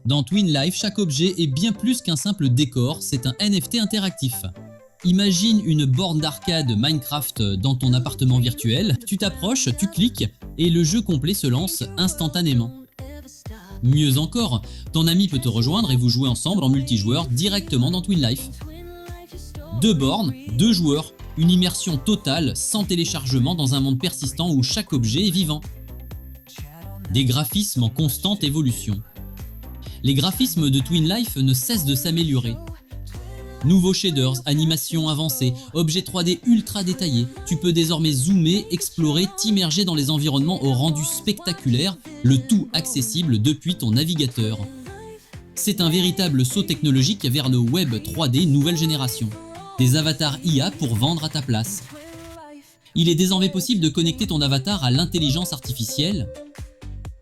Dans Twin Life, chaque objet est bien plus qu'un simple décor, c'est un NFT interactif. Imagine une borne d'arcade Minecraft dans ton appartement virtuel, tu t'approches, tu cliques et le jeu complet se lance instantanément. Mieux encore, ton ami peut te rejoindre et vous jouez ensemble en multijoueur directement dans Twin Life. 2 bornes, 2 joueurs, une immersion totale sans téléchargement dans un monde persistant où chaque objet est vivant. Des graphismes en constante évolution. Les graphismes de Twin Life ne cessent de s'améliorer. Nouveaux shaders, animations avancées, objets 3D ultra détaillés. Tu peux désormais zoomer, explorer, t'immerger dans les environnements au rendu spectaculaire, le tout accessible depuis ton navigateur. C'est un véritable saut technologique vers le web 3D nouvelle génération. Des avatars IA pour vendre à ta place. Il est désormais possible de connecter ton avatar à l'intelligence artificielle.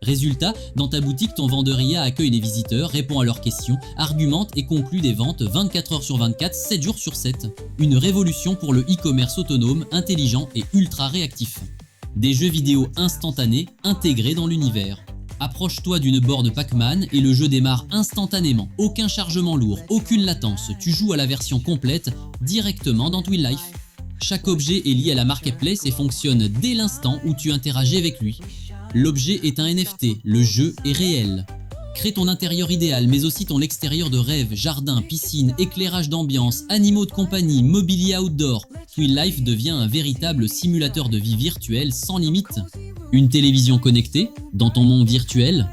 Résultat, dans ta boutique, ton vendeur IA accueille les visiteurs, répond à leurs questions, argumente et conclut des ventes 24 heures sur 24, 7 jours sur 7. Une révolution pour le e-commerce autonome, intelligent et ultra réactif. Des jeux vidéo instantanés intégrés dans l'univers. Approche-toi d'une borne Pac-Man et le jeu démarre instantanément. Aucun chargement lourd, aucune latence. Tu joues à la version complète directement dans Twin Life. Chaque objet est lié à la marketplace et fonctionne dès l'instant où tu interagis avec lui. L'objet est un NFT, le jeu est réel. Crée ton intérieur idéal, mais aussi ton extérieur de rêve, jardin, piscine, éclairage d'ambiance, animaux de compagnie, mobilier outdoor. Twin Life devient un véritable simulateur de vie virtuelle sans limite. Une télévision connectée, dans ton monde virtuel.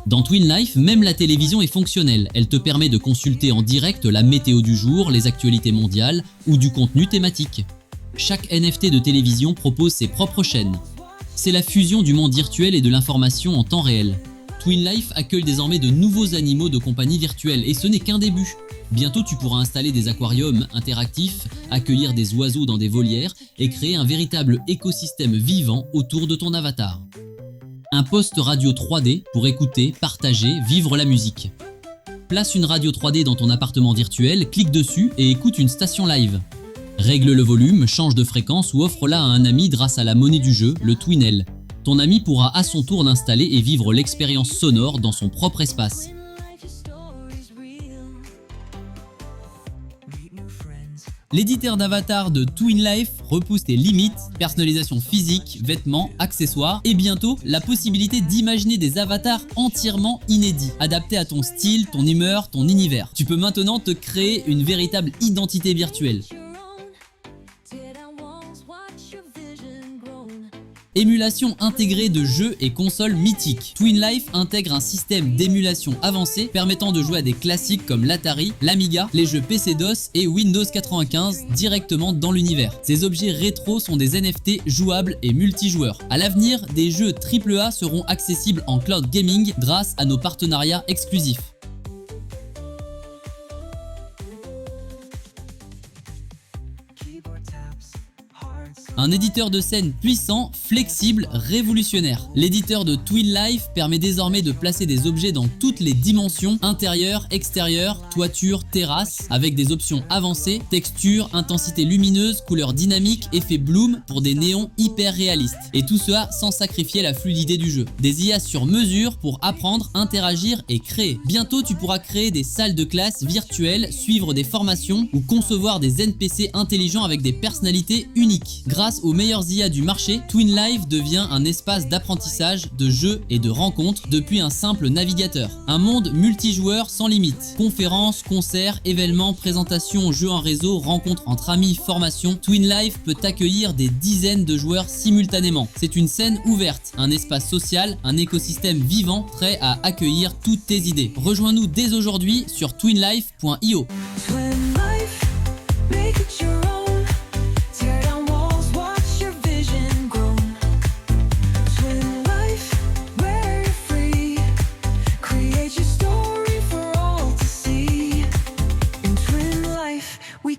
Dans Twin Life, même la télévision est fonctionnelle. Elle te permet de consulter en direct la météo du jour, les actualités mondiales ou du contenu thématique. Chaque NFT de télévision propose ses propres chaînes. C'est la fusion du monde virtuel et de l'information en temps réel. Twin Life accueille désormais de nouveaux animaux de compagnie virtuelle et ce n'est qu'un début. Bientôt tu pourras installer des aquariums interactifs, accueillir des oiseaux dans des volières et créer un véritable écosystème vivant autour de ton avatar. Un poste radio 3D pour écouter, partager, vivre la musique. Place une radio 3D dans ton appartement virtuel, clique dessus et écoute une station live. Règle le volume, change de fréquence ou offre-la à un ami grâce à la monnaie du jeu, le Twinel. Ton ami pourra à son tour l'installer et vivre l'expérience sonore dans son propre espace. L'éditeur d'avatar de Twin Life repousse tes limites, personnalisation physique, vêtements, accessoires et bientôt la possibilité d'imaginer des avatars entièrement inédits, adaptés à ton style, ton humeur, ton univers. Tu peux maintenant te créer une véritable identité virtuelle. Émulation intégrée de jeux et consoles mythiques. Twin Life intègre un système d'émulation avancé permettant de jouer à des classiques comme l'Atari, l'Amiga, les jeux PC-DOS et Windows 95 directement dans l'univers. Ces objets rétro sont des NFT jouables et multijoueurs. À l'avenir, des jeux AAA seront accessibles en cloud gaming grâce à nos partenariats exclusifs. Un éditeur de scène puissant, flexible, révolutionnaire. L'éditeur de Twin Life permet désormais de placer des objets dans toutes les dimensions, intérieur, extérieur, toiture, terrasse, avec des options avancées, texture, intensité lumineuse, couleur dynamique, effet bloom pour des néons hyper réalistes. Et tout cela sans sacrifier la fluidité du jeu. Des IA sur mesure pour apprendre, interagir et créer. Bientôt, tu pourras créer des salles de classe virtuelles, suivre des formations ou concevoir des NPC intelligents avec des personnalités uniques. Grâce aux meilleures IA du marché, Twin Life devient un espace d'apprentissage, de jeux et de rencontres depuis un simple navigateur. Un monde multijoueur sans limite. Conférences, concerts, événements, présentations, jeux en réseau, rencontres entre amis, formations. Twin Life peut accueillir des dizaines de joueurs simultanément. C'est une scène ouverte, un espace social, un écosystème vivant prêt à accueillir toutes tes idées. Rejoins-nous dès aujourd'hui sur twinlife.io.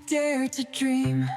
Dare to dream.